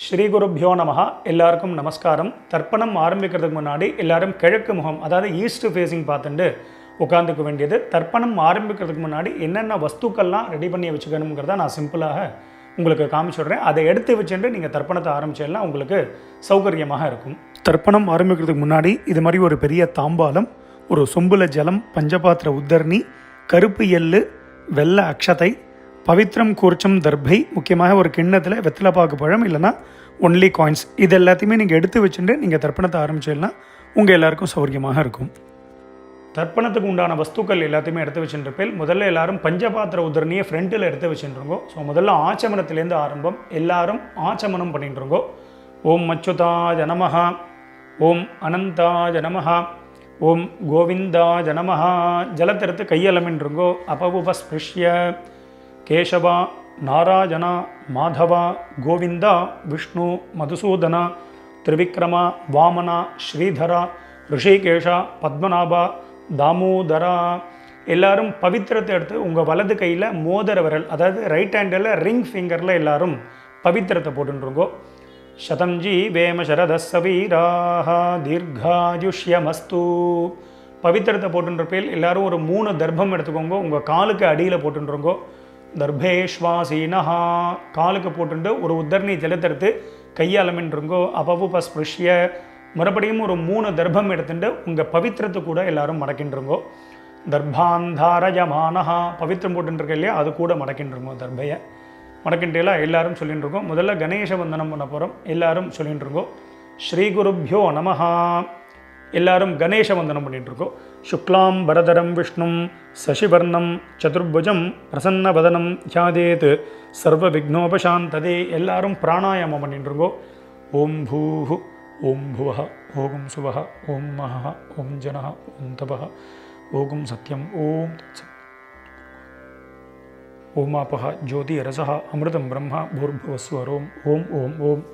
ஸ்ரீ குருப்யோ நமஹ. எல்லாருக்கும் நமஸ்காரம். தர்ப்பணம் ஆரம்பிக்கிறதுக்கு முன்னாடி எல்லாரும் கிழக்கு முகம், அதாவது ஈஸ்ட் ஃபேஸிங் பார்த்துட்டு உட்காந்துக்க வேண்டியது. தர்ப்பணம் ஆரம்பிக்கிறதுக்கு முன்னாடி என்னென்ன வஸ்துக்கள்லாம் ரெடி பண்ணி வச்சுக்கணுங்கிறத நான் சிம்பிளாக உங்களுக்கு காமிச்சுடுறேன். அதை எடுத்து வச்சுட்டு நீங்கள் தர்ப்பணத்தை ஆரம்பிச்சேன்னா உங்களுக்கு சௌகரியமாக இருக்கும். தர்ப்பணம் ஆரம்பிக்கிறதுக்கு முன்னாடி இது மாதிரி ஒரு பெரிய தாம்பாலம், ஒரு சொம்புல ஜலம், பஞ்சபாத்திர உத்தரணி, கருப்பு எள்ளு, வெள்ளை அக்ஷதை, பவித்ரம் கூர்ச்சம் தர்பை, முக்கியமாக ஒரு கிண்ணத்தில் வெத்தலைப்பாக்கு பழம் இல்லைனா ஒன்லி காயின்ஸ், இது எல்லாத்தையுமே நீங்கள் எடுத்து வச்சுட்டு நீங்கள் தர்ப்பணத்தை ஆரம்பிச்சீங்கன்னா உங்கள் எல்லாருக்கும் சௌகரியமாக இருக்கும். தர்ப்பணத்துக்கு உண்டான வஸ்துக்கள் எல்லாத்தையுமே எடுத்து வச்சுருப்பேன். முதல்ல எல்லாரும் பஞ்சபாத்திர உதரணியை ஃப்ரண்ட்டில் எடுத்து வச்சுருங்கோ. ஸோ முதல்ல ஆச்சமனத்திலேருந்து ஆரம்பம். எல்லாரும் ஆச்சமனம் பண்ணிட்டுருங்கோ. ஓம் அச்சுதாய நமஹ, ஓம் அனந்தாய நமஹ, ஓம் கோவிந்தாய நமஹ. ஜலத்தெடுத்து கையலமின்றுங்கோ. அபவுபஸ்பிருஷ்ய கேசவா, நாராயணா, மாதவா, கோவிந்தா, விஷ்ணு, மதுசூதனா, திரிவிக்ரமா, வாமனா, ஸ்ரீதரா, ரிஷிகேஷா, பத்மநாபா, தாமோதரா. எல்லாரும் பவித்திரத்தை எடுத்து உங்கள் வலது கையில் மோதிர விரல், அதாவது ரைட் ஹேண்டில் ரிங் ஃபிங்கரில் எல்லாரும் பவித்திரத்தை போட்டுருங்கோ. சதம்ஜி வேம சரதசவீராக தீர்காயுஷ்யமஸ்து. பவித்திரத்தை போட்டுருப்பேல் எல்லாரும் ஒரு 3 தர்ப்பம் எடுத்துக்கோங்க. உங்கள் காலுக்கு அடியில் போட்டுருங்கோ. தர்பேஷ்வாசீனஹா, காலுக்கு போட்டுட்டு ஒரு உத்தரணி ஜலத்தெடுத்து கையாலமின்றுங்கோ. அபவுபஸ்பிருஷ்ய, மறுபடியும் ஒரு 3 தர்ப்பம் எடுத்துட்டு உங்கள் பவித்திரத்தை கூட எல்லாரும் மடக்கின்றுங்கோ. தர்பாந்தாரயமானஹா, பவித்திரம் போட்டுருக்க இல்லையா, அது கூட மடக்கின்றுங்கோ. தர்பையை மடக்கின்றேலாம் எல்லாரும் சொல்லிட்டு இருக்கோம். முதல்ல கணேச வந்தனம் பண்ண போகிறோம். எல்லாரும் சொல்லிட்டு இருக்கோம். ஸ்ரீ குருப்யோ நமஹா. எல்லாரும் கணேச வந்தனம் பண்ணிட்டு இருக்கோம். சுக்லாம் பரதரம் விஷ்ணும் சசிவர்ணம் சதுர்புஜம் பிரசன்னவதனம் த்யாதேத் சர்வ விக்னோபசாந்ததே. எல்லாரும் பிராணாயாமம் பண்ணிட்டு இருக்கோம். ஓம் பூஹு, ஓம் புவஹ, ஓம் சுவஹ, ஓம் மஹ, ஓம் ஜனஹ, ஓம் தபஹ, ஓம் சத்யம், ஓம் தத்சத், ஓமாபஹ ஜோதி ரசஹ அமிர்தம் பிரம்மா பூர்புவஸ்வரோம். ஓம் ஓம் ஓம்.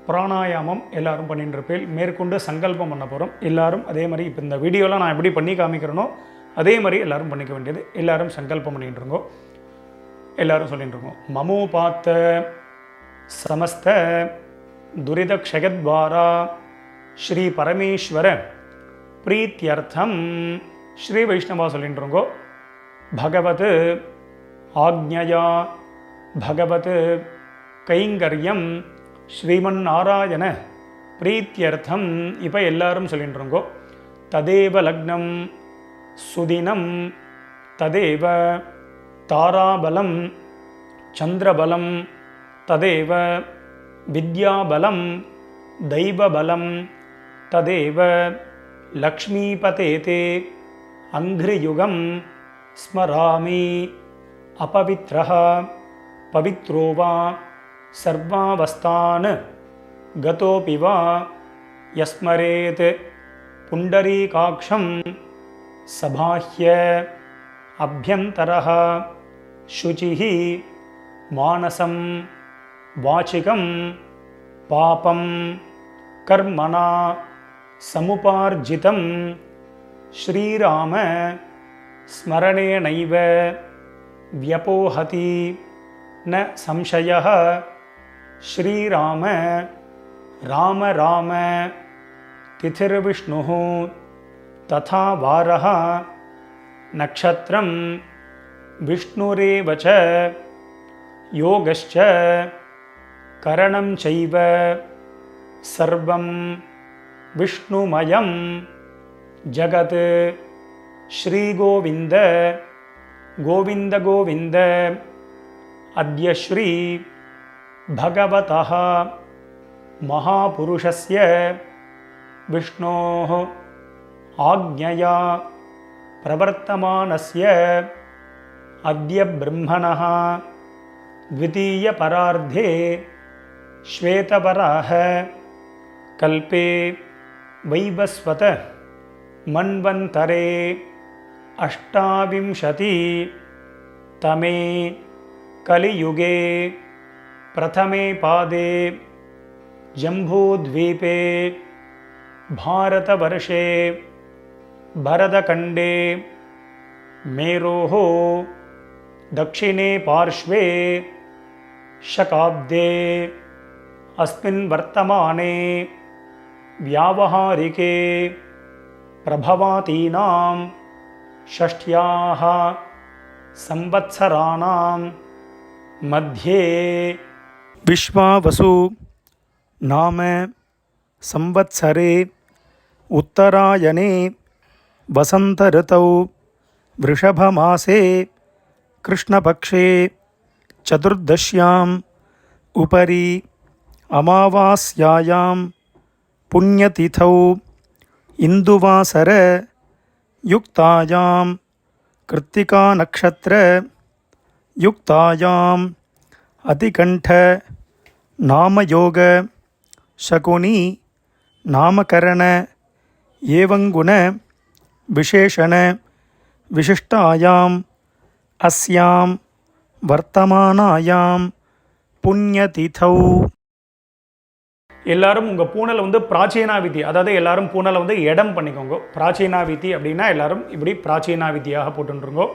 பிராணாயாமம் எல்லாரும் பண்ணிட்டு இருப்பேன். மேற்கொண்டு சங்கல்பம் பண்ண போகிறோம். எல்லாரும் அதே மாதிரி இப்போ இந்த வீடியோலாம் நான் எப்படி பண்ணி காமிக்கிறேனோ அதே மாதிரி எல்லாரும் பண்ணிக்க வேண்டியது. எல்லாரும் சங்கல்பம் பண்ணிட்டு இருக்கோம். எல்லாரும் சொல்லிட்டு இருக்கோம். மமோ பார்த்த சமஸ்த துரித க்ஷயத்வாரா ஸ்ரீ பரமேஸ்வர பிரீத்தியர்த்தம். ஸ்ரீ வைஷ்ணவா சொல்லிட்டு இருக்கோம். பகவத் ஆக்ஞயா பகவத் கைங்கரியம் ஸ்ரீமன் நாராயண பிரீத்தியர்த்தம். இப்போ எல்லாரும் சொல்லிட்டு இருக்கோம். ததேவ லக்னம் சுதினம் ததேவ தாராபலம் சந்திரபலம் ததேவ வித்யாபலம் தெய்வபலம் ததேவ லக்ஷ்மீபதேதே அங்கிரியுகம் ஸ்மராமி அபவித்ரஹ பவித்ரோ வா சர்வாவஸ்தான் கதோபி வா யஸ்மரேத் புண்டரீகாக்ஷம் சபாஹ்ய அப்யந்தரஹ சுசிஹி மானசம் வாசிகம் பாபம் கர்மணா சமுபார்ஜிதம் ஸ்ரீராம ஸ்மரணேனைவ வ்யபோஹதி ந சம்சயः. ஸ்ரீராம ராம ராம திதிர்விஷ்ணுः ததா வாரः நக்ஷத்ரம் விஷ்ணுரேவ ச யோகஸ்ச கரணம் சைவ சர்வம் விஷ்ணுமயம் ஜகத். ஸ்ரீகோவிந்த கோவிந்த கோவிந்த. அத்ய ஸ்ரீ பகவதः மகாபுருஷஸ்ய விஷ்ணோः ஆக்ஞயா பிரவர்த்தமானஸ்ய அத்ய பிரம்மணः த்விதீய பரார்த்தே ஸ்வேதவராஹ கல்பே வைவஸ்வத மன்வந்தரே அஷ்டாவிம்சதி தமே கலியுகே பிரதமே பாதே ஜம்பூத்வீபே பாரதவர்ஷே பரதகண்டே மேரோः दक्षिणे पार्श्वे शकाब्दे अस्मिन् वर्तमाने व्यावहारिके प्रभवातीनां षष्ट्याः संवत्सराणां मध्ये विश्वावसु नाम संवत्सरे उत्तरायणे वसंत ऋतौ वृषभमासे कृष्णपक्षे चतुर्दश्याम् उपरि अमावास्यायां पुण्यतिथौ इन्दुवासर युक्तायां कृत्तिका नक्षत्र युक्तायां अतिकंठ नामयोग शकुनी नामकरण एवंगुण विशेषण विशिष्टायां अस्यां वर्तमानायां पुण्यतिथौ. எல்லாரும் உங்கள் பூனலை வந்து பிராச்சீனாவிதி, அதாவது எல்லாரும் பூனலை வந்து இடம் பண்ணிக்கோங்க. பிராச்சீனாவிதி அப்படின்னா எல்லாரும் இப்படி பிராச்சீனாவிதியாக போட்டுருங்கோ.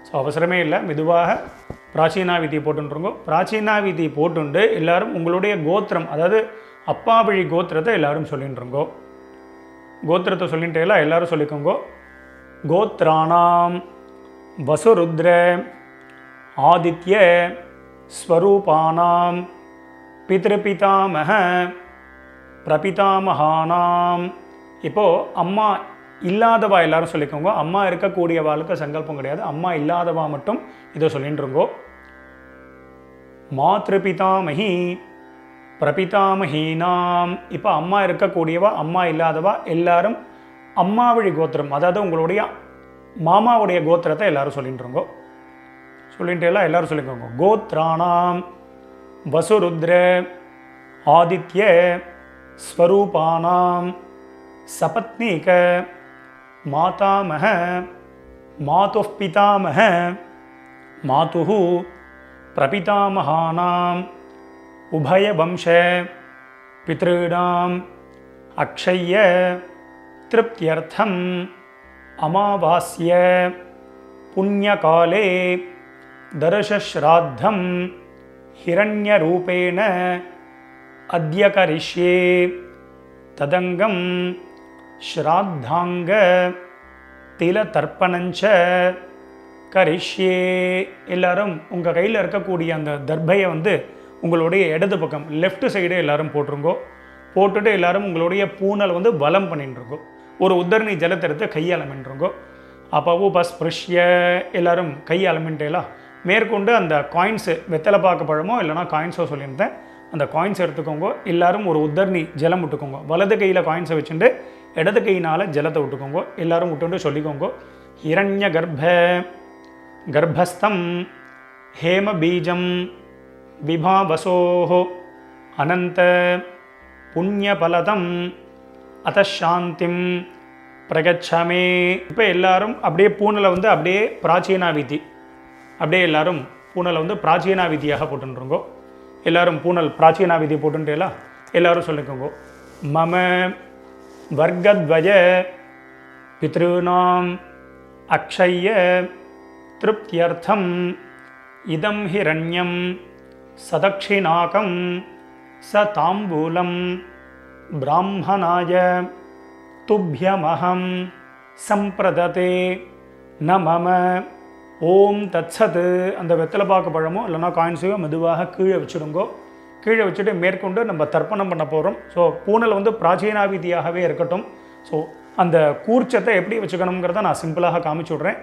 ஸோ அவசரமே இல்லை, மெதுவாக பிராச்சீனாவிதி போட்டுருங்கோ. பிராச்சீனாவிதி போட்டுண்டு எல்லாரும் உங்களுடைய கோத்திரம், அதாவது அப்பா வழி கோத்திரத்தை எல்லாரும் சொல்லிட்டுருங்கோ. கோத்திரத்தை சொல்லிட்டேல எல்லாரும் சொல்லிக்கோங்க. கோத்ராணாம் வசுருத்ர ஆதித்ய ஸ்வரூபானாம் பித்ருபிதாமக பிரபிதாமகானாம். இப்போது அம்மா இல்லாதவா எல்லாரும் சொல்லிக்கோங்க. அம்மா இருக்கக்கூடியவாளுக்கு சங்கல்பம் கிடையாது, அம்மா இல்லாதவா மட்டும் இதை சொல்லிட்டுருங்கோ. மாத்ருபிதாமகி பிரபிதாமகீனாம். இப்போ அம்மா இருக்கக்கூடியவா அம்மா இல்லாதவா எல்லாரும் அம்மா வழி கோத்திரம், அதாவது உங்களுடைய மாமாவுடைய கோத்திரத்தை எல்லாரும் சொல்லிட்டுருங்கோ. சொல்லிட்டு எல்லாம் எல்லாரும் சொல்லிக்கோங்க. கோத்ராணாம் வசுருத்ர ஆதித்ய ஸ்வரூபானாம் சபத்னீக மாதாமக மாதுः பிதாமக மாதுः பிரபிதாமகானாம் உபயவம்ச பித்ருணாம் அக்ஷய்ய திருப்தியர்த்தம் அமாவாஸ்ய புண்ணியகாலே தர்ஷஸ்ராத்தம் ஹிரண்யரூபேண அத்ய கரிஷ்யே ததங்கம் ஸ்ராத்தாங்க திலதர்ப்பணஞ்ச கரிஷ்யே. எல்லாரும் உங்கள் கையில் இருக்கக்கூடிய அந்த தர்பையை வந்து உங்களுடைய இடது பக்கம் லெஃப்ட் சைடு எல்லாரும் போட்டுருங்கோ. போட்டுட்டு எல்லாரும் உங்களுடைய பூனல் வந்து வலம் பண்ணிட்டுருங்கோ. ஒரு உத்தரணி ஜலத்தை எடுத்து கையாளமின்றுங்கோ. அப்போ உபஸ்பிருஷ்ய எல்லாரும் கையாளமின்ட்டேலாம் மேற்கொண்டு அந்த காயின்ஸு வெத்தலை பாக்கு பழமோ இல்லைனா காயின்ஸோ சொல்லியிருந்தேன், அந்த காயின்ஸ் எடுத்துக்கோங்க. எல்லாரும் ஒரு உத்தரணி ஜலம் விட்டுக்கோங்க. வலது கையில் காயின்ஸை வச்சுட்டு இடது கையினால் ஜலத்தை விட்டுக்கோங்க. எல்லாரும் விட்டுட்டு சொல்லிக்கோங்க. ஹிரண்ய கர்ப்பஸ்தம் ஹேம பீஜம் விபாவசோஹோ அனந்த புண்ணியபலதம் அதசாந்திம் பிரகச்சமே. இப்போ எல்லாரும் அப்படியே பூனலை வந்து அப்படியே பிராச்சீனாவிதி, அப்படியே எல்லாரும் பூனலை வந்து பிராச்சீனாவிதியாக போட்டுருங்கோ. எல்லாரும் பூனல் பிராச்சீனாவிதி போட்டுட்டேலா எல்லாரும் சொல்லிக்கோங்க. மம வர்க்கத்வய பித்ருணாம் அக்ஷய்ய திருப்தியர்த்தம் இதம் ஹிரண்யம் சதக்ஷிணாகம் ச தாம்பூலம் பிராமணாய துப்யமஹம் சம்பிரததே ந மம. ஓம் தத்சத். அந்த வெத்தலை பாக்கு பழமோ இல்லைனா காயின்ஸையோ மெதுவாக கீழே வச்சுடுங்கோ. கீழே வச்சுட்டு மேற்கொண்டு நம்ம தர்ப்பணம் பண்ண போகிறோம். ஸோ பூனல் வந்து பிராச்சீனாவிதியாகவே இருக்கட்டும். ஸோ அந்த கூர்ச்சத்தை எப்படி வச்சுக்கணுங்கிறத நான் சிம்பிளாக காமிச்சு விட்றேன்.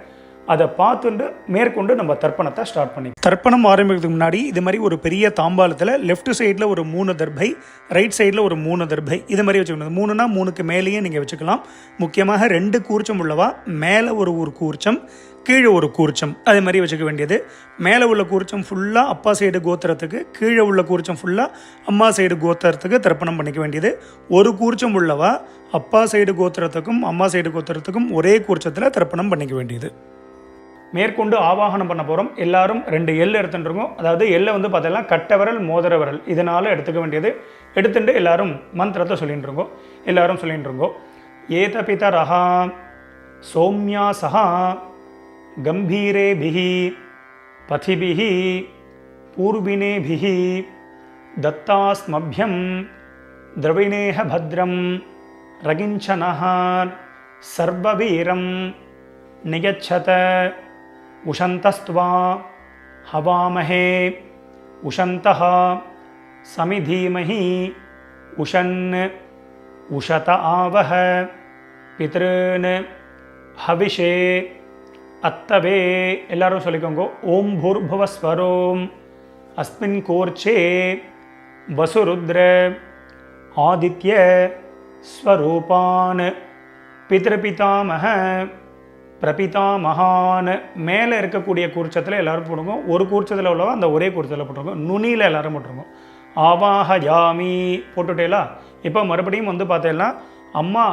அதை பார்த்துட்டு மேற்கொண்டு நம்ம தர்ப்பணத்தை ஸ்டார்ட் பண்ணி தர்ப்பணம் ஆரம்பிக்கிறதுக்கு முன்னாடி இது மாதிரி ஒரு பெரிய தாம்பாளத்தில் லெஃப்ட் சைடில் ஒரு 3 தர்பை, ரைட் சைடில் ஒரு 3 தர்பை, இது மாதிரி வச்சுக்கணும். 3னா 3க்கு மேலேயே நீங்கள் வச்சுக்கலாம். முக்கியமாக 2 கூர்ச்சம் உள்ளவா மேலே ஒரு கூர்ச்சம் கீழே ஒரு கூர்ச்சம் அதே மாதிரி வச்சுக்க வேண்டியது. மேலே உள்ள கூர்ச்சம் ஃபுல்லாக அப்பா சைடு கோத்திரத்துக்கு, கீழே உள்ள கூர்ச்சம் ஃபுல்லாக அம்மா சைடு கோத்திரத்துக்கு தர்ப்பணம் பண்ணிக்க வேண்டியது. ஒரு கூர்ச்சம் உள்ளவா அப்பா சைடு கோத்திரத்துக்கும் அம்மா சைடு கோத்திரத்துக்கும் ஒரே கூர்ச்சத்தில் தர்ப்பணம் பண்ணிக்க வேண்டியது. மேற்கொண்டு ஆவாகனம் பண்ண போகிறோம். எல்லாரும் 2 எள் எடுத்துட்டுருக்கோம். அதாவது எள்ளை வந்து பார்த்தீங்கன்னா கட்டை விரல் மோதிர விரல் இதனால் எடுத்துக்க வேண்டியது. எடுத்துட்டு எல்லாரும் மந்திரத்தை சொல்லிட்டு இருக்கோம். எல்லாரும் சொல்லிட்டு இருக்கோம். ஏத பிதரஹா சௌமியாசஹா கம்பீரேபிஹி பதிபிஹி பூர்வினேபிஹி दत्तास्मभ्यं द्रविणेह भद्रं रगिञ्चनः सर्ववीरं नियच्छत उशन्तस्त्वा हवामहे उशन्तः समिधीमहि उशन् उशत आवह पितॄन् हविषे अत्तवे எல்லாரும் சொல்லிக்கோங்க. ஓம் பூர்புவஸ்வரோம் अस्मिन् कोर्चे वसुरुद्र आदित्य स्वरूपान् पितृपितामह பிரபிதாமகான் மேலே இருக்கக்கூடிய கூர்ச்சத்தில் எல்லோரும் போட்டுருங்க. ஒரு கூர்ச்சத்தில் உள்ளவா அந்த ஒரே கூர்ச்சத்தில் போட்டுருங்க. நுனியில் எல்லோரும் போட்டுருங்க. ஆவாஹயாமி போட்டுட்டேலா. இப்போ மறுபடியும் வந்து பார்த்தேன்னா அம்மா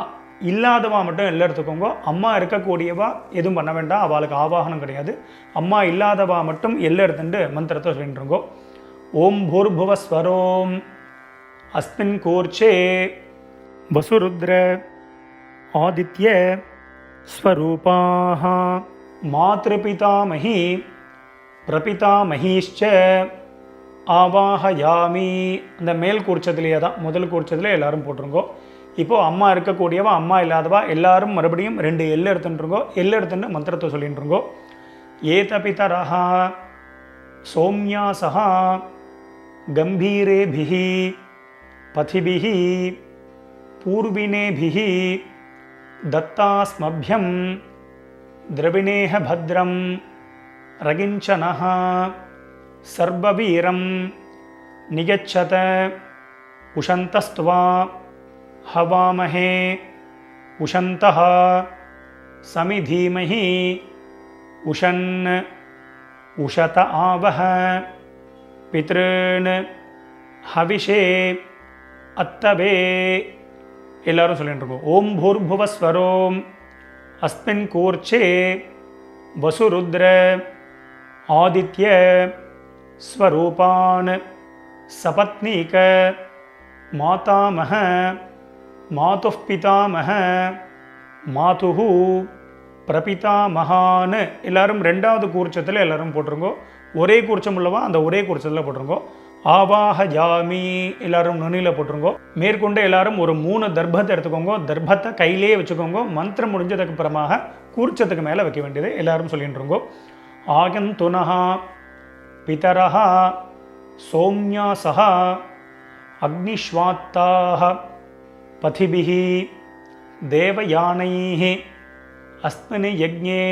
இல்லாதவா மட்டும் எல்லாம் எடுத்துக்கோங்க. அம்மா இருக்கக்கூடியவா எதுவும் பண்ண வேண்டாம், அவளுக்கு ஆவாகனம் கிடையாது. அம்மா இல்லாதவா மட்டும் எல்லாம் எடுத்துட்டு மந்திரத்தை சொல்லிட்டுருங்கோ. ஓம் பூர்புவஸ்வரோம் அஸ்மின் கூர்ச்சே வசுருத்ர ஆதித்ய ஸ்வரூபாः மாத்ருபிதாமஹி பிரபிதாமஹீஷ்ச ஆவாஹயாமி. அந்த மேல் கூர்ச்சத்திலேயே தான் முதல் கூர்ச்சத்திலே எல்லாரும் போட்டுருங்கோ. இப்போது அம்மா இருக்கக்கூடியவா அம்மா இல்லாதவா எல்லாரும் மறுபடியும் 2 எல் எடுத்துட்டுருங்கோ. எல் எடுத்துட்டு மந்திரத்தை சொல்லிட்டுருங்கோ. ஏதபிதரஹா சௌமியாசஹா கம்பீரேபிஹி பதிபிஹி பூர்வினேபிஹி दत्तास्मभ्यं द्रविणेह भद्रं रगिञ्चनः सर्ववीरं नियच्छत उशन्तस्त्वा हवामहे उशन्तः समिधीमहि उशन् उशत आवह पितॄन् हविषे अत्तवे எல்லாரும் சொல்லிட்டு இருக்கோம். ஓம் பூர்புவஸ்வரோம் அஸ்மின் கூர்ச்சே வசுருத்ர ஆதித்ய ஸ்வரூபான் சபத்னீக மாதாமஹ மாதுः பிதாமஹ மாதுஹு பிரபிதாமகான் எல்லாரும் 2வது கூர்ச்சத்தில் எல்லாரும் போட்டுருங்கோ. ஒரே கூர்ச்சம் உள்ளவா அந்த ஒரே கூர்ச்சத்தில் போட்டுருங்கோ. ஆவாஹயாமி எல்லாரும் நுனியில் போட்டுருங்கோ. மேற்கொண்டு எல்லாரும் ஒரு 3 தர்பத்தை எடுத்துக்கோங்க. தர்பத்தை கையிலே வச்சுக்கோங்க. மந்திரம் முடிஞ்சதுக்கு அப்புறமாக கூர்ச்சத்துக்கு மேலே வைக்க வேண்டியது எல்லாரும் சொல்லிட்டுருங்கோ. ஆகந்துனஹா பிதரஹா சௌமியாசஹா அக்னிஷ்வாத்தாஹ பதிபிஹி தேவயானைः அஸ்மின் யஜ்ஞே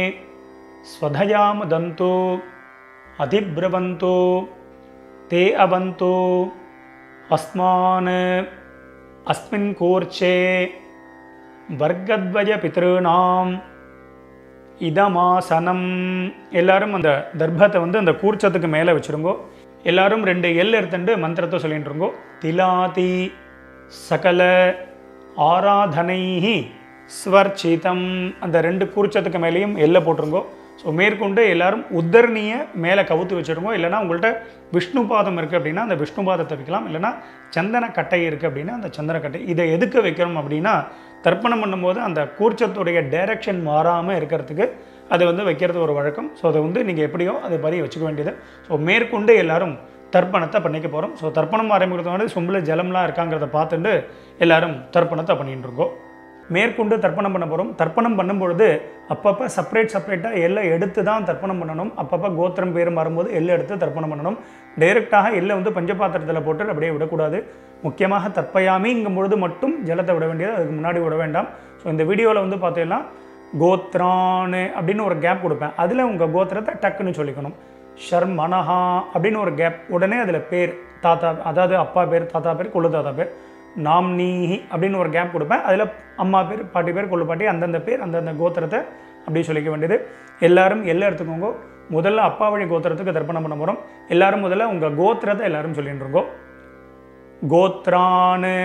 ஸ்வதயாமதந்து அதிப்ரவந்து ते अवन्तु अस्मान् अस्मिन् कूर्चे वर्गद्वय पितॄणाम् இதமாசனம் எல்லாரும் அந்த தர்பத்தை வந்து அந்த கூர்ச்சத்துக்கு மேலே வச்சுருங்கோ. எல்லாரும் 2 எல் எடுத்துட்டு மந்திரத்தை சொல்லிட்டுருங்கோ. திலாதி சகல ஆராதனைஹி ஸ்வர்ச்சிதம் அந்த 2 கூர்ச்சத்துக்கு மேலேயும் எல்லை போட்டுருங்கோ. ஸோ மேற்கொண்டு எல்லாரும் உத்தரணியை மேலே கவுத்து வச்சுருங்கோ. இல்லைனா உங்கள்கிட்ட விஷ்ணு பாதம் இருக்குது அப்படின்னா அந்த விஷ்ணு பாதத்தை வைக்கலாம். இல்லைனா சந்தன கட்டை இருக்குது அப்படின்னா அந்த சந்தன கட்டை. இதை எதுக்கு வைக்கிறோம் அப்படின்னா தர்ப்பணம் பண்ணும்போது அந்த கூர்ச்சத்துடைய டைரக்ஷன் மாறாமல் இருக்கிறதுக்கு அதை வந்து வைக்கிறது ஒரு வழக்கம். ஸோ அதை வந்து நீங்கள் எப்படியோ அதை பறி வச்சுக்க வேண்டியது. ஸோ மேற்கொண்டு எல்லாரும் தர்ப்பணத்தை பண்ணிக்க போகிறோம். ஸோ தர்ப்பணம் ஆரம்பிக்கிறது வந்து சொம்பில் ஜலம்லாம் இருக்காங்கிறத பார்த்துட்டு எல்லாரும் தர்ப்பணத்தை பண்ணிட்டு இருக்கோம். மேற்கொண்டு தர்ப்பணம் பண்ண போகிறோம். தர்ப்பணம் பண்ணும்பொழுது அப்பப்போ செப்பரேட்டாக எல்லாம் எடுத்து தான் தர்ப்பணம் பண்ணணும். அப்பப்போ கோத்திரம் பேர் மாறும்போது எல்லாம் எடுத்து தர்ப்பணம் பண்ணணும். டைரெக்டாக எல்லாம் வந்து பஞ்சபாத்திரத்தில் போட்டு அப்படியே விடக்கூடாது. முக்கியமாக தர்ப்பயாமிங்கும் பொழுது மட்டும் ஜலத்தை விட வேண்டியது, அதுக்கு முன்னாடி விட வேண்டாம். ஸோ இந்த வீடியோவில் வந்து பார்த்தீங்கன்னா கோத்ரான்னு அப்படின்னு ஒரு கேப் கொடுப்பேன். அதில் உங்கள் கோத்திரத்தை டக்குன்னு சொல்லிக்கணும். ஷர்மனஹா அப்படின்னு ஒரு கேப், உடனே அதில் பேர் தாத்தா, அதாவது அப்பா பேர், தாத்தா பேர், கொள்ளு தாத்தா பேர். நாம்னீஹி அப்படின்னு ஒரு கேப் கொடுப்பேன். அதில் அம்மா பேர், பாட்டி பேர், கொள்ளு பாட்டி, அந்தந்த பேர், அந்தந்த கோத்திரத்தை அப்படி சொல்லிக்க வேண்டியது. எல்லாரும் எல்லாம் எடுத்துக்கோங்க. முதல்ல அப்பா வழி கோத்திரத்துக்கு தர்ப்பணம் பண்ண போகிறோம். எல்லாரும் முதல்ல உங்கள் கோத்திரத்தை எல்லாரும் சொல்லிட்டுருங்கோ. கோத்ரான்னு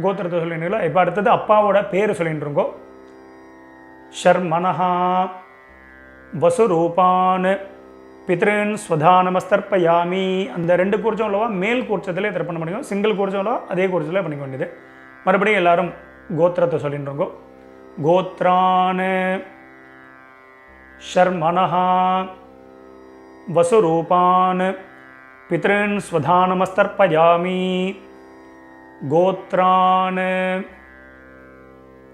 கோத்திரத்தை சொல்லிட்டுங்களா. இப்போ அடுத்தது அப்பாவோட பேர் சொல்லிட்டுருங்கோ. ஷர்மனஹா வசுரூபான் பித்ருன் ஸ்வதானமஸ்தர்ப்பயாமி அந்த 2 கூர்ச்சம் உள்ளவா மேல் கூர்ச்சத்திலே தர்ப்பணம் பண்ணிக்கணும். சிங்கிள் கூர்ச்சம் உள்ளவா அதே கூர்ச்சத்திலே பண்ணிக்க வேண்டியது. மறுபடியும் எல்லாரும் கோத்திரத்தை சொல்லிட்டுருங்கோ. கோத்ரான் ஷர்மனஹா வசுரூபான் पितॄन् स्वधानमस्तर्पयामि गोत्रान्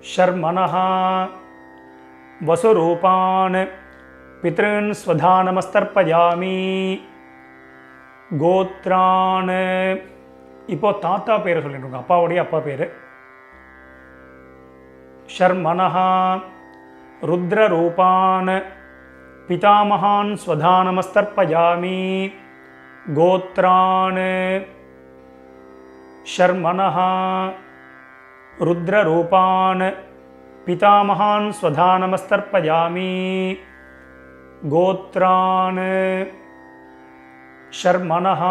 शर्मणः वसुरूपान् पितॄन् स्वधानमस्तर्पयामि गोत्रान् இப்போ தாத்தா பேரை சொல்லிட்டுருங்க அப்பாவுடைய அப்பா பேர் शर्मणः रुद्ररूपान् पितामहान् स्वधानमस्तर्पयामि गोत्रान् शर्मणः रुद्ररूपान् पितामहान् स्वधानमस्तर्पयामि गोत्रान् शर्मणः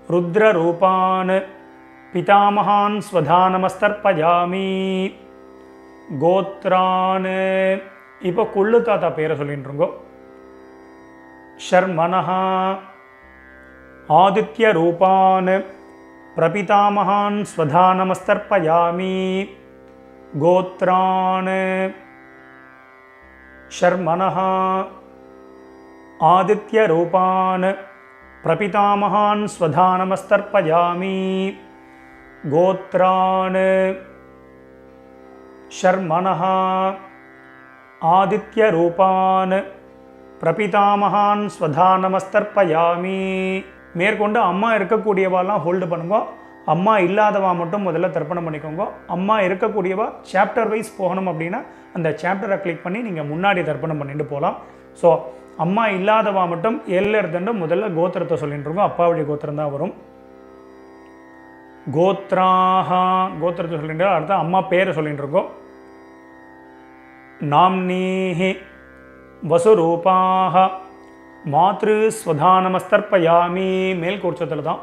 रुद्ररूपान् पितामहान् स्वधानमस्तर्पयामि गोत्रान् இப்போ கொள்ளு தாத்தா பேரை சொல்லிட்டுருங்கோ शर्मणः आदित्यरूपान् प्रपितामहान् स्वधानमस्तर्पयामि गोत्रान् शर्मणः आदित्यरूपान् प्रपितामहान् स्वधानमस्तर्पयामि गोत्रान् शर्मणः आदित्यरूपान् प्रपितामहान् स्वधानमस्तर्पयामि மேற்கொண்டு அம்மா இருக்கக்கூடியவாலாம் ஹோல்டு பண்ணுங்க அம்மா இல்லாதவா மட்டும் முதல்ல தர்ப்பணம் பண்ணிக்கோங்க அம்மா இருக்கக்கூடியவா சாப்டர் வைஸ் போகணும் அப்படின்னா அந்த சாப்டரை கிளிக் பண்ணி நீங்கள் முன்னாடி தர்ப்பணம் பண்ணிட்டு போகலாம் ஸோ அம்மா இல்லாதவா மட்டும் எடுத்துட்டு முதல்ல கோத்திரத்தை சொல்லிட்டு இருக்கோம் அப்பாவுடைய கோத்திரம் தான் வரும் கோத்ராஹ கோத்திரத்தை சொல்லிட்டு அடுத்த அம்மா பேரை சொல்லிட்டு இருக்கோம் நாம்னீஹி வசுரூபாஹ மாத்ரு ஸ்வதானமஸ்தர்ப்பயாமி மேல் கூர்ச்சத்தில் தான்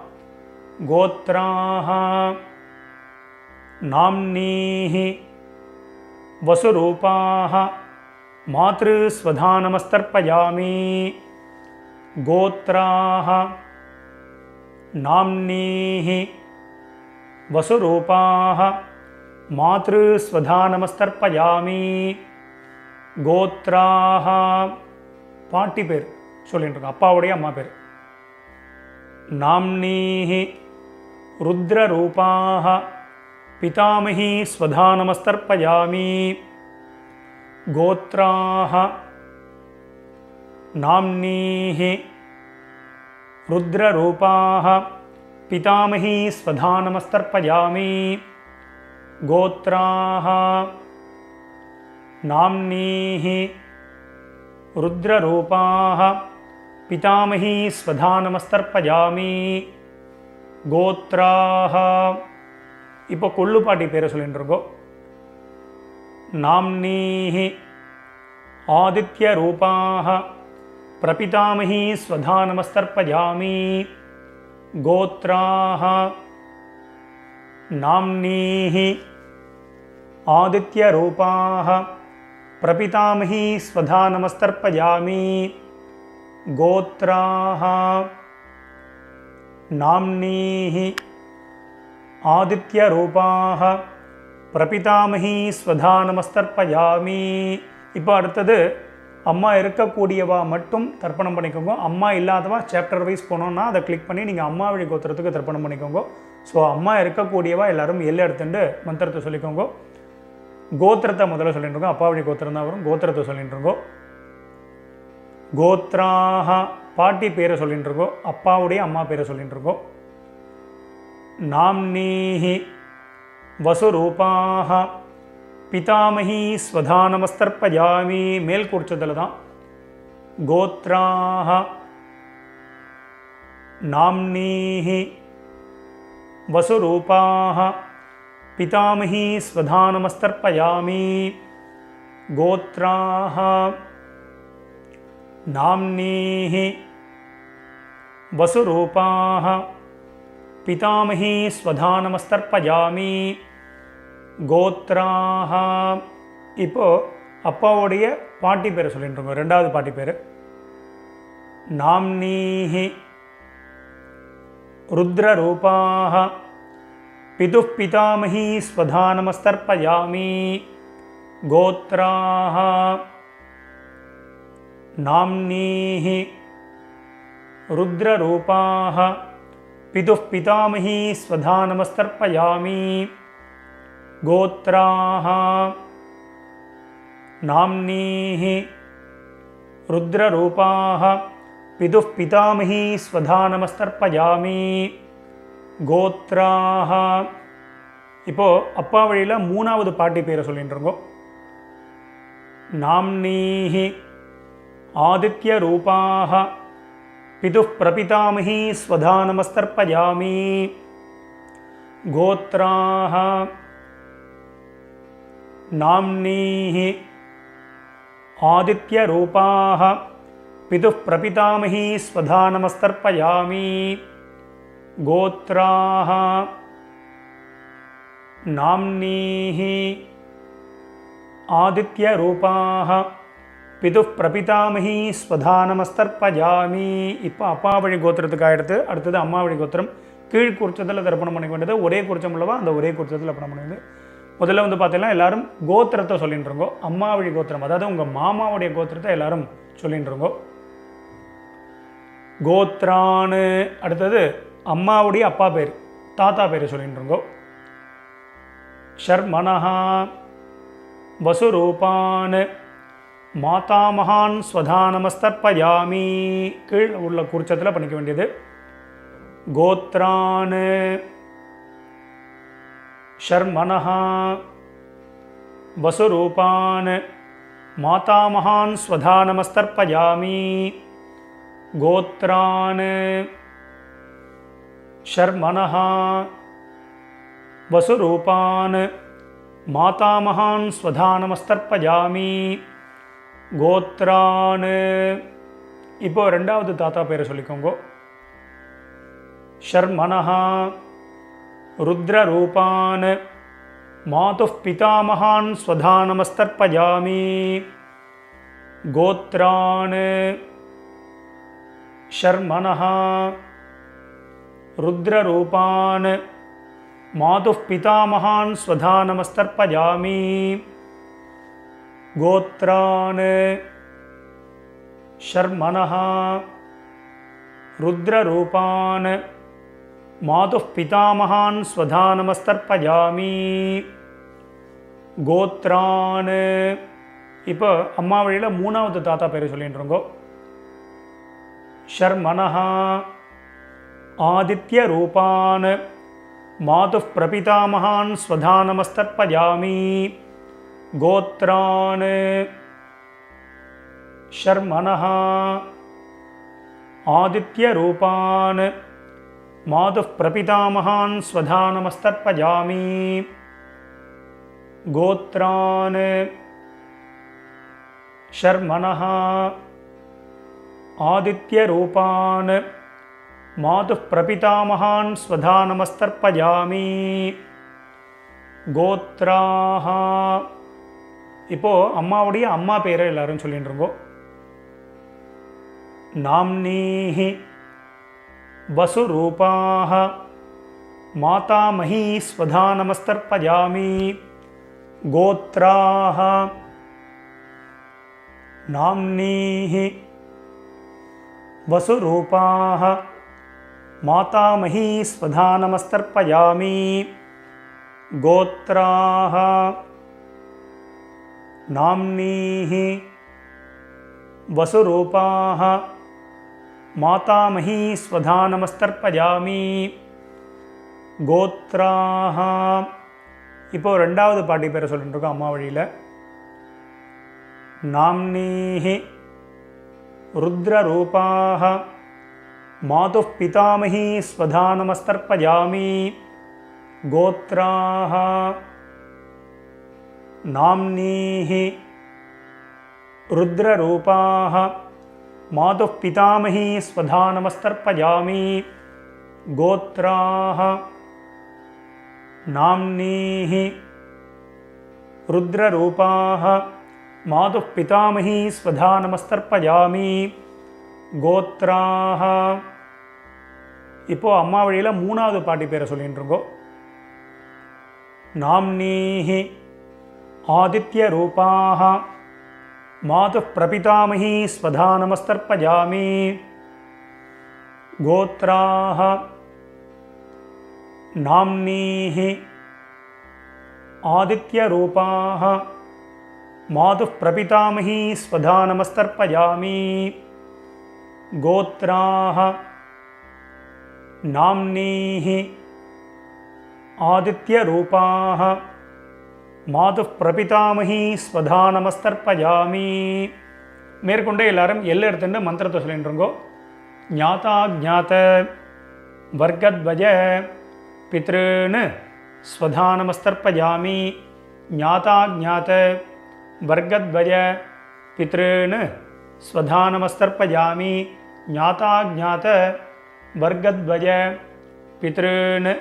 கோத்ராஹ நாம்னீஹி वसुरूपाः मातृस्वधानमस्तर्पयामि गोत्राः नाम्नीः वसुरूपाः मातृस्वधानमस्तर्पयामि गोत्राः பாட்டி பேர் சொல்லிட்டு அப்பாவுடைய அம்மா பேர் नाम्नीः रुद्ररूपाः पितामही स्वधानमस्तर्पयामि गोत्राः नाम्नीः रुद्ररूपाः पितामही स्वधानमस्तर्पयामि गोत्राः नाम्नीः रुद्ररूपाः पितामही स्वधानमस्तर्पयामि गोत्राः இப்போ கொள்ளு பாட்டி பேரை சொல்லிட்டு இருக்கோம் நாம்னீஹி ஆதித்யரூபாः பிரபிதாமஹி ஸ்வதானமஸ்தர்ப்பயாமி கோத்ராः நாம்னீஹி ஆதித்யரூபாः பிரபிதாமஹி ஸ்வதானமஸ்தர்ப்பயாமி கோத்ராः நாம்னீஹி ஆதித்யரூபாः பிரபிதாமஹி ஸ்வதானமஸ்தர்ப்பயாமி இப்போ அடுத்தது அம்மா இருக்கக்கூடியவா மட்டும் தர்ப்பணம் பண்ணிக்கோங்க அம்மா இல்லாதவா சாப்டர் வைஸ் போனோன்னா அதை கிளிக் பண்ணி நீங்கள் அம்மா வழி கோத்திரத்துக்கு தர்ப்பணம் பண்ணிக்கோங்க ஸோ அம்மா இருக்கக்கூடியவா எல்லாரும் எடுத்துட்டு மந்திரத்தை சொல்லிக்கோங்க கோத்திரத்தை முதல்ல சொல்லிட்டு இருக்கோம் அப்பா வழி கோத்திரம் தான் வரும் கோத்திரத்தை சொல்லிட்டு இருக்கோம் கோத்ராஹ பாட்டி பேரை சொல்லிட்டு இருக்கோம் அப்பாவுடைய அம்மா பேரை சொல்லிட்டு இருக்கோம் नाम्नीः वसुरूपाः पितामही स्वधानमस्तर्पयामि मेल कूर्चदलदा गोत्राः नाम्नीः वसुरूपाः पितामही स्वधानमस्तर्पयामि गोत्राः नाम्नीः वसुरूपाः पितामही स्वधानमस्तर्पयामि गोत्राः இப்போ அப்பாவுடைய பாட்டி பேரை சொல்லிட்டு இருக்கோம் ரெண்டாவது பாட்டி பேர் நாம்னீஹி रुद्ररूपाः पितुः पितामही स्वधानमस्तर्पयामि गोत्राः नाम्नीः रुद्ररूपाः पितुः पितामही स्वधा नमस्तर्पयामि गोत्राः नाम्नीः रुद्ररूपाः पितुः पितामही स्वधा नमस्तर्पयामि गोत्राः இப்போ அப்பா வழியில் மூணாவது பாட்டி பேரை சொல்லிட்டு இருக்கோம். நாம்னீஹி ஆதித்ய ரூபாः பிதுः பிரபிதாமஹி ஸ்வதா நமஸ்தர்ப்பயாமி கோத்ராः நாம்னீஹி ஆதித்ய ரூபாः பிதுः பிரபிதாமஹி ஸ்வதா நமஸ்தர்ப்பயாமி கோத்ராः नाम्नीः आदित्य रूपाः पितुः प्रपितामही स्वधा नमस्तर्पयामि. இப்போ அப்பா வழி கோத்திரத்துக்கு அடுத்தது அம்மா வழி கோத்திரம். கீழ் குறிச்சத்தில் தர்ப்பணம் பண்ணிக்க வேண்டியது ஒரே குறிச்சம் உள்ளவா அந்த ஒரே குறிச்சத்தில் தர்ப்பணம் பண்ணிடுது. முதல்ல பார்த்தீங்கன்னா எல்லாரும் கோத்திரத்தை சொல்லிட்டு இருக்கோம். அம்மா வழி கோத்திரம் அதாவது உங்கள் மாமாவுடைய கோத்திரத்தை எல்லாரும் சொல்லிட்டு இருக்கோம். கோத்ரான்னு அடுத்தது அம்மாவுடைய அப்பா பேர் தாத்தா பேர் சொல்லிட்டு இருக்கோம். शर्मणः वसुरूपान् मातामहान् स्वधा नमस्तर्पयामि. கீழ் உள்ள குறிச்சத்தில் பண்ணிக்க வேண்டியது. கோத்ரான் शर्मणः वसुरूपान् मातामहान् स्वधा नमस्तर्पयामि गोत्रान् शर्मणः वसुरूपान् मातामहान् स्वधा नमस्तर्पयामि गोत्रान्. இப்போ ரெண்டாவது தாத்தா பேரை சொல்லிக்கோங்க. शर्मणः रुद्ररूपान् मातुः पितामहान् स्वधा नमस्तर्पयामि गोत्रान् शर्मणः रुद्ररूपान् मातुः पितामहान् स्वधा नमस्तर्पयामि गोत्रान् शर्मणः रुद्ररूपान् मातुः पितामहान् स्वधा नमस्तर्पयामि गोत्रान्. இப்போ அம்மா வழியில் மூணாவது தாத்தா பேர் சொல்லிட்டு இருக்கோம். शर्मणः आदित्य रूपान् मातुः प्रपितामहान् स्वधा नमस्तर्पयामि गोत्रान् शर्मणः आदित्य रूपान् मातुः प्रपितामहान् स्वधा नमस्तर्पयामि गोत्रान् शर्मणः आदित्य रूपान् मातुः प्रपितामहान् स्वधा नमस्तर्पयामि गोत्राः. இப்போ அம்மாவுடைய அம்மா பேரை எல்லாரும் சொல்லிட்டு இருக்கோம். नाम्नीः वसुरूपाः मातामही स्वधा नमस्तर्पयामि गोत्राः नाम्नीः वसुरूपाः मातामही स्वधा नमस्तर्पयामि गोत्राः नाम्नीः वसुरूपाः मातामही स्वधा नमस्तर्पयामि गोत्राः. இப்போ ரெண்டாவது பாட்டி பேரை சொல்லிட்டு இருக்கோம் அம்மா வழியில். नाम्नीः रुद्ररूपाः मातुः पितामही स्वधा नमस्तर्पयामि गोत्राः नाम्नीः रुद्ररूपाः मातुः पितामही स्वधा नमस्तर्पयामि गोत्राः नाम्नीः रुद्ररूपाः मातुः पितामही स्वधा नमस्तर्पयामि गोत्राः. இப்போ அம்மா வழியில் மூணாவது பாட்டி பேரை சொல்லிட்டு இருக்கோம். नाम्नीः आदित्य रूपाः मातुः प्रपितामही स्वधा नमस्तर्पयामि கோத்ராஹ நாம்னீஹ ஆதித்யரூபாஹ மாதுः பிரபிதாமஹி ஸ்வதா நமஸ்தர்ப்பயாமி. கோத்ராஹ நாம்னீஹ ஆதித்யரூபாஹ மாதுः பிரபிதாமஹி ஸ்வதா நமஸ்தர்ப்பயாமி. மேற்கொண்டே எல்லாரும் எல்லை எடுத்துட்டு மந்திரத்தை சொல்லிட்டுருங்கோ. ஞாதா ஜாத வர்க்கத்வஜ பித்ருன்னு ஸ்வதா நமஸ்தர்ப்பயாமி. ஞாதா ஜாத வர்க்கத்வஜ பித்ருன்னு ஸ்வதா நமஸ்தர்ப்பயாமி. ஞாதா ஜாத வர்க்கத்வஜ பித்ருன்னு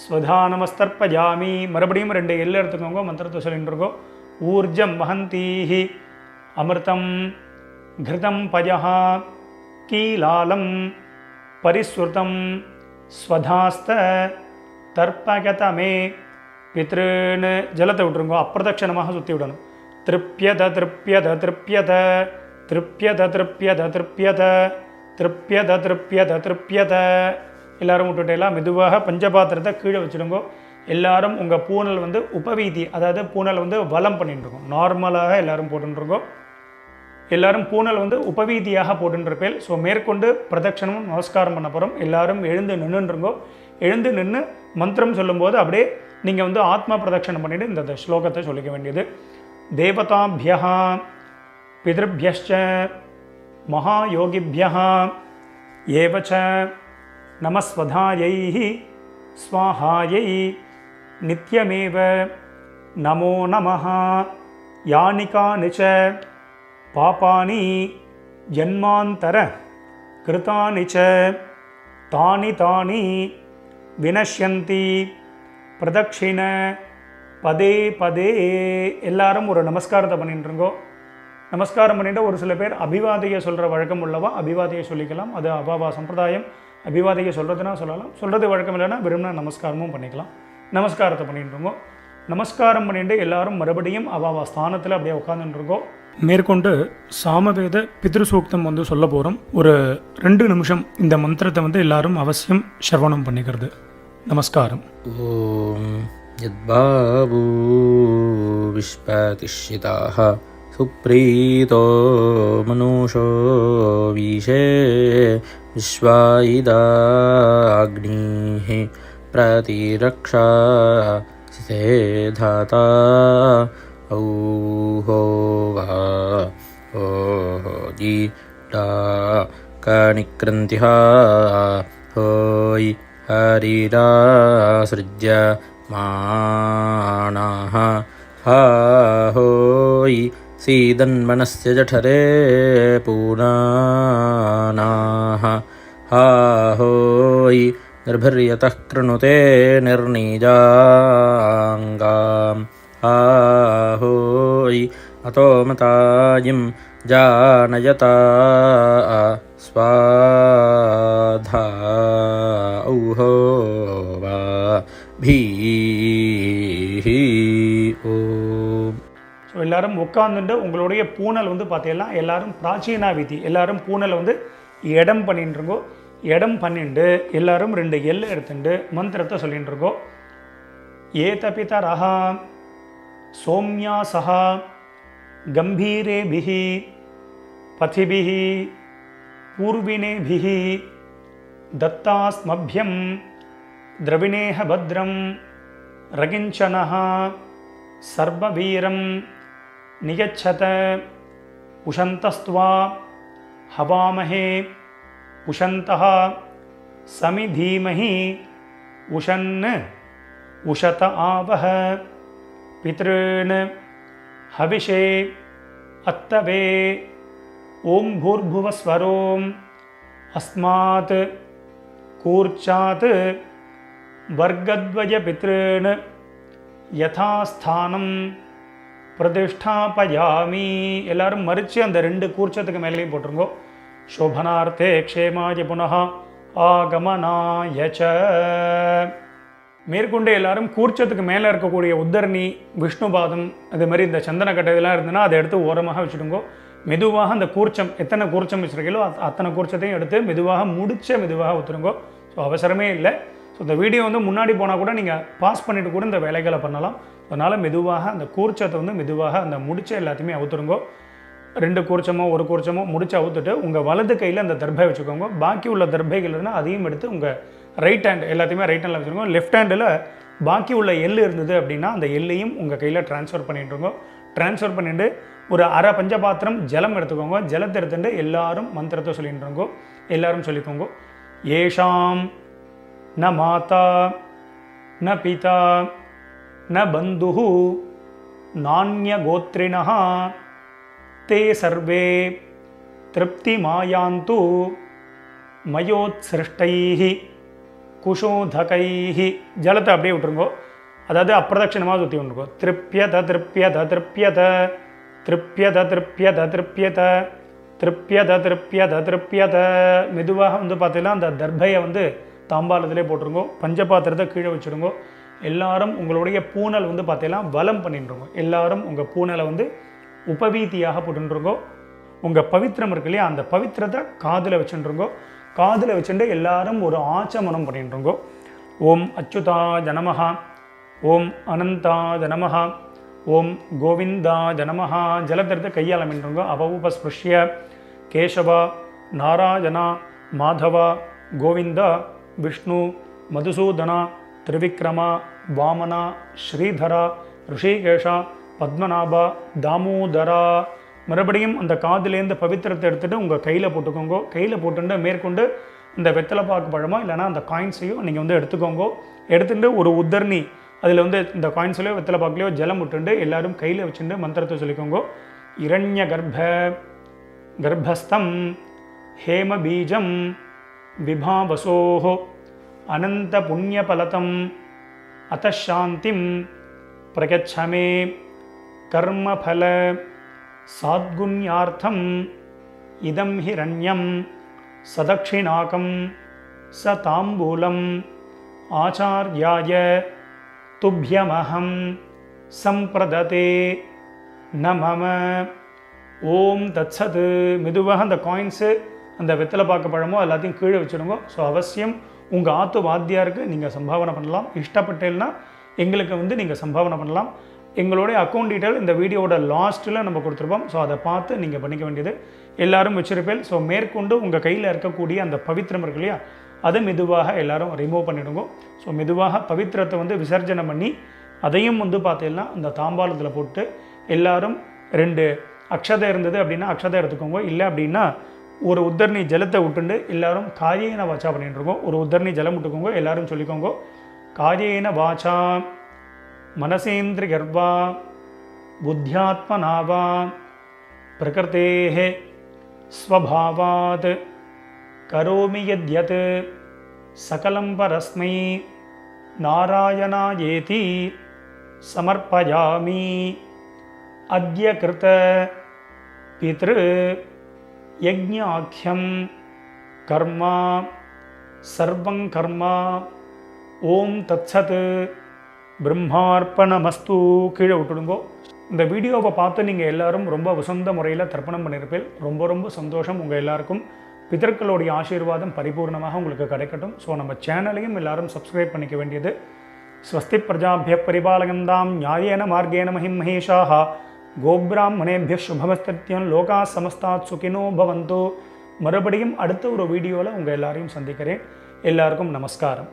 ஸ்வதா நமஸ்தர்ப்பயாமி. மறுபடியும் 2 எல்லை எடுத்துக்கோங்க, மந்திரத்தை சொல்லிட்டு இருக்கோம். ஊர்ஜம் வஹந்தீஹி அமிர்தம் கிருதம் பஜஹ கீலாலம் பரிஸ்ருதம் ஸ்வதாஸ்த தர்ப்பகதமே பித்ருன்னு ஜலத்தை விட்டுருங்கோ. அப்பிரதட்சணமாக சுற்றி விடணும். திருப்யத திருப்யத திருப்யத திருப்யத திருப்யத திருப்யத திருப்யத திருப்யத திருப்யத. எல்லாரும் விட்டுட்டேலாம் மெதுவாக பஞ்சபாத்திரத்தை கீழே வச்சுடுங்கோ. எல்லாரும் உங்கள் பூனல் வந்து உபவீதி, அதாவது பூனல் வந்து வலம் பண்ணிட்டுருக்கோம். நார்மலாக எல்லாரும் போட்டுருக்கோம். எல்லாரும் பூனல் வந்து உபவீதியாக போட்டுருப்பேன். ஸோ மேற்கொண்டு பிரதட்சணமும் நமஸ்காரம் பண்ண போகிறோம். எல்லாரும் எழுந்து நின்றுருங்கோ. எழுந்து நின்று மந்திரம் சொல்லும்போது அப்படியே நீங்கள் வந்து ஆத்மா பிரதட்சணம் பண்ணிவிட்டு இந்த ஸ்லோகத்தை சொல்லிக்க வேண்டியது. தேவதாபியா பிதృभ्यश्च மகாயோகிभ्यः ஏவச்ச நமஸ்வதாயை ஸ்வாஹாயை நித்யமேவ நமோ நமः. யானி கானி ச பாபானி ஜன்மாந்தர கிருதானி ச தானி தானி வினஷ்யந்தி பிரதட்சிண பதே பதே. எல்லாரும் ஒரு நமஸ்காரத்தை பண்ணிட்டுருங்கோ. நமஸ்காரம் பண்ணிட்டு ஒரு சில பேர் அபிவாதையை சொல்கிற வழக்கம் உள்ளவா அபிவாதையை சொல்லிக்கலாம். அது அபாவா சம்பிரதாயம். அபிவாதையை சொல்கிறதுனா சொல்லலாம், சொல்கிறது வழக்கம் இல்லைன்னா விரும்பினா நமஸ்காரமும் பண்ணிக்கலாம். நமஸ்காரத்தை பண்ணிட்டுருங்கோ. நமஸ்காரம் பண்ணிட்டு எல்லாரும் மறுபடியும் அபாவா ஸ்தானத்தில் அப்படியே உட்காந்துட்டுருக்கோம். மேற்கொண்டு சாமவேத பித்ருசூக்தம் வந்து சொல்ல போகிறோம். ஒரு 2 நிமிஷம் இந்த மந்திரத்தை வந்து எல்லாரும் அவசியம் ஸ்ரவணம் பண்ணிக்கிறது. நமஸ்காரம். ஓம் யத்பாவூ விஸ்வதிஷ்யிதாஹ சுப்ரீதோ மனுஷோ வீஷே விஸ்வாயிதாக்னிஹி பிரதிரக்ஷா சிதே தாதா ஔஹோவா ஓஜி டா கணிக்ரந்திஹா ஹோய் ஹரிராஸ்ருஜ்ய மாணாஹ ஹோய் சீதன்மனஸ்ய ஜఠரே பூனானாஹ ஹோய் நிர்பிர்யதः க்ருணுதே நிர்ணீஜாங்காம் ஹோய் அதோ மதாயிம் ஜானயதா ஸ்வாதா ஔஹோவா பீஹி ஓம். ஸோ எல்லாரும் உட்காந்துட்டு உங்களுடைய பூனல் வந்து பார்த்தீங்கன்னா எல்லாரும் பிராச்சீனா விதி, எல்லாரும் பூனலை வந்து இடம் பண்ணிட்டு இருக்கோம். இடம் பண்ணிட்டு எல்லாரும் 2 எல்லை எடுத்துட்டு மந்திரத்தை சொல்லிட்டு இருக்கோம். ஏதபிதரஹ சோம்யாசஹ கம்பீரேபிஹி பதிபிஹி பூர்வினேபிஹி தத்தாஸ்மभ्यं द्रविणेह भद्रं रगिञ्चनः सर्ववीरं नियच्छत उशन्तस्त्वा हवामहे उशन्तः समिधीमहि उशन् उशत आवह पितॄन् हविषे अत्तवे ओं भूर्भुवस्वरोम् अस्मात् कूर्चात् वर्गद्वय पितॄन् யதாஸ்தானம் பிரதிஷ்டாபயாமி. எல்லாரும் மறித்து அந்த 2 கூர்ச்சத்துக்கு மேலேயும் போட்டுருங்கோ. சோபனார்த்தே க்ஷேமாய புனः ஆகமனாயச்ச. மேற்கொண்டு எல்லாரும் கூர்ச்சத்துக்கு மேலே இருக்கக்கூடிய உத்தரணி விஷ்ணுபாதம் அது மாதிரி இந்த சந்தனக்கட்டை இதெல்லாம் இருந்ததுன்னா அதை எடுத்து ஓரமாக வச்சுடுங்கோ. மெதுவாக அந்த கூர்ச்சம் எத்தனை கூர்ச்சம் வச்சுருக்கீங்களோ அத்தனை கூர்ச்சத்தையும் எடுத்து மெதுவாக ஊற்றுருங்கோ. ஸோ அவசரமே இல்லை. ஸோ இந்த வீடியோ வந்து முன்னாடி போனால் கூட நீங்கள் பாஸ் பண்ணிவிட்டு கூட இந்த வேலைகளை பண்ணலாம். அதனால் மெதுவாக அந்த கூர்ச்சத்தை வந்து மெதுவாக அந்த முடிச்ச எல்லாத்தையுமே அவுத்துருங்கோ. 2 கூர்ச்சமோ 1 கூர்ச்சமோ முடிச்சு அவுத்துட்டு உங்கள் வலது கையில் அந்த தர்பை வச்சுக்கோங்க. பாக்கி உள்ள தர்பைகள் இருந்தால் அதையும் எடுத்து உங்கள் ரைட் ஹேண்ட் எல்லாத்தையுமே ரைட் ஹேண்டில் வச்சுருக்கோங்க. லெஃப்ட் ஹேண்டில் பாக்கி உள்ள எள் இருந்தது அப்படின்னா அந்த எள்ளையும் உங்கள் கையில் ட்ரான்ஸ்ஃபர் பண்ணிட்டுருங்க. ட்ரான்ஸ்ஃபர் பண்ணிவிட்டு ஒரு அரை பஞ்சபாத்திரம் ஜலம் எடுத்துக்கோங்க. ஜலத்தை எடுத்துட்டு எல்லாரும் மந்திரத்தை சொல்லிட்டுருங்கோ. எல்லாரும் சொல்லிக்கோங்க. ஏஷாம் ந மாதா ந பிதா ந பந்துஹு நான்ய கோத்ரிணஹ தே சர்வே திருப்தி மாயாந்து மயோத்சிருஷ்டைஹி குஷோதகைஹி. ஜலத்தை அப்படியே விட்டுருங்கோ. அதாவது அப்பிரதட்சிணமாக சுற்றி விட்டுருக்கோம். திருப்யத திருப்யத திருப்யத திருப்யத திருப்யத திருப்யத திருப்யத திருப்யத திருப்யத. மெதுவாக வந்து பார்த்தீங்கன்னா அந்த தர்பையை வந்து தாம்பாளத்திலே போட்டுருங்கோ. பஞ்சபாத்திரத்தை கீழே வச்சுருங்கோ. எல்லாரும் உங்களுடைய பூனல் வந்து பார்த்தீங்கன்னா வலம் பண்ணிட்டுருங்கோ. எல்லாரும் உங்கள் பூனலை வந்து உபவீதியாக போட்டுருங்கோ. உங்கள் பவித்திரம் இருக்கு இல்லையா, அந்த பவித்திரத்தை காதில் வச்சுருங்கோ. காதில் வச்சுட்டு எல்லாரும் ஒரு ஆச்சமனம் பண்ணிட்டுருங்கோ. ஓம் அச்சுதாய நமஹ, ஓம் அனந்தாய நமஹ, ஓம் கோவிந்தாய நமஹ. ஜலத்திரத்தை கையால் மின்றுங்கோ. அபவுபஸ்பிருஷ்ய கேசவா நாராயணா மாதவா கோவிந்தா விஷ்ணு மதுசூதனா திரிவிக்ரமா வாமனா ஸ்ரீதரா ரிஷிகேஷா பத்மநாபா தாமோதரா. மறுபடியும் அந்த காதிலேருந்து பவித்திரத்தை எடுத்துகிட்டு உங்கள் கையில் போட்டுக்கோங்க. கையில் போட்டுட்டு மேற்கொண்டு இந்த வெத்தலை பாக்கு பழமோ இல்லைனா அந்த காயின்ஸையும் நீங்கள் வந்து எடுத்துக்கோங்க. எடுத்துகிட்டு ஒரு உத்தர்ணி அதில் வந்து இந்த காயின்ஸ்லையோ வெத்தலை பாக்குலையோ ஜலம் விட்டுண்டு எல்லாரும் கையில் வச்சுட்டு மந்திரத்தை சொல்லிக்கோங்க. இரண்ய கர்ப்பஸ்தம் ஹேம பீஜம் விபாவசோஹோ அனந்த புண்ணியபலதம் அத்தசாந்திம் பிரகச்சமே கர்மபல சாத்குண்யார்த்தம் இதம் ஹிரண்யம் சதக்ஷிணாகம் ச தாம்பூலம் ஆச்சார்யாய துப்யமஹம் சம்பிரததே நமம. ஓம் தத்சத். மெதுவாக அந்த காயின்ஸு அந்த வெத்தலை பாக்கு பழமோ எல்லாத்தையும் கீழே வச்சுடுங்க. ஸோ அவசியம் உங்கள் ஆத்து வாத்தியாருக்கு நீங்கள் சம்பாவனை பண்ணலாம். இஷ்டப்பட்டேன்னா எங்களுக்கு வந்து நீங்கள் சம்பாவனை பண்ணலாம். எங்களுடைய அக்கௌண்ட் டீட்டெயில் இந்த வீடியோட லாஸ்ட்டில் நம்ம கொடுத்துருப்போம். ஸோ அதை பார்த்து நீங்கள் பண்ணிக்க வேண்டியது. எல்லோரும் வச்சிருப்பேன். ஸோ மேற்கொண்டு உங்கள் கையில் இருக்கக்கூடிய அந்த பவித்திரம் இருக்கு இல்லையா, அதை மெதுவாக எல்லோரும் ரிமூவ் பண்ணிவிடுங்க. ஸோ மெதுவாக பவித்திரத்தை வந்து விசர்ஜனை பண்ணி அதையும் வந்து பார்த்தீங்கன்னா அந்த தாம்பாளத்தில் போட்டு எல்லாரும் 2 அக்ஷதை இருந்தது அப்படின்னா அக்ஷதை எடுத்துக்கோங்க. இல்லை அப்படின்னா ஒரு உத்தர்ணி ஜலத்தை விட்டுண்டு எல்லாரும் காரியேன வாச்சா பண்ணிட்டு இருக்கோம். ஒரு உத்தர்ணி ஜலம் விட்டுக்கோங்க. எல்லாரும் சொல்லிக்கோங்க. காரியேன வாச்சா மனசேந்திரி கர்வா புத்தியாத்மனாவா பிரகிருதேஹே ஸ்வபாவாத் கரோமி யத்யத் சகலம் பரஸ்மை நாராயணாயேதி சமர்ப்பயாமி. அத்ய கிருத பித்ரு யஜ்ஞாக்யம் கர்மா சர்வங் கர்மா. ஓம் தத்சத். பிரம்மார்ப்பணமஸ்து. கீழே விட்டுடுங்கோ. இந்த வீடியோவை பார்த்து நீங்கள் எல்லாரும் ரொம்ப வசந்த முறையில் தர்ப்பணம் பண்ணியிருப்பேன். ரொம்ப ரொம்ப சந்தோஷம். உங்கள் எல்லாருக்கும் பிதர்களுடைய ஆசீர்வாதம் பரிபூர்ணமாக உங்களுக்கு கிடைக்கட்டும். ஸோ நம்ம சேனலையும் எல்லாரும் சப்ஸ்கிரைப் பண்ணிக்க வேண்டியது. ஸ்வஸ்தி பிரஜாபிய பரிபாலகந்தாம் நியாயேன மார்கேன மஹிம் மகேஷாஹ கோப்ராஹ்மணேபிய சுபமஸ்தத்யம் லோகா சமஸ்தாத் சுகினோ பவந்தோ. மறுபடியும் அடுத்த ஒரு வீடியோவில் உங்கள் எல்லாரையும் சந்திக்கிறேன். எல்லாருக்கும் நமஸ்காரம்.